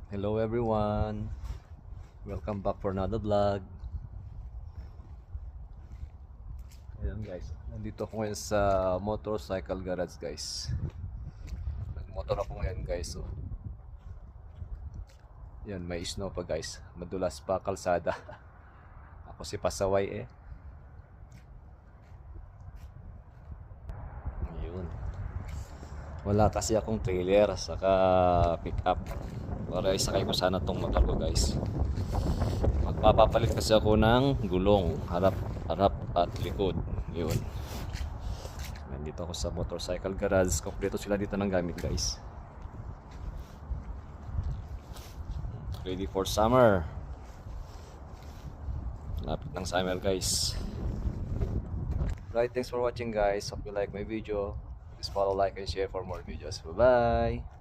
Hello everyone, welcome back for another vlog. Ayan guys, nandito ako ngayon sa motorcycle garage guys. Nagmotor ako ngayon guys. So, yan, may snow pa guys, madulas pa kalsada. Ako si Pasaway Ayun. Wala kasi akong trailer saka pick up. Para isakay ko sana tong motor ko guys. Magpapapalit kasi ako ng gulong, harap at likod. Yun. Nandito ako sa motorcycle garage. Kompleto sila dito ng gamit guys. Ready for summer. Lapit ng summer guys. Right, thanks for watching guys. Hope you like my video. Please follow, like, and share for more videos. Bye bye.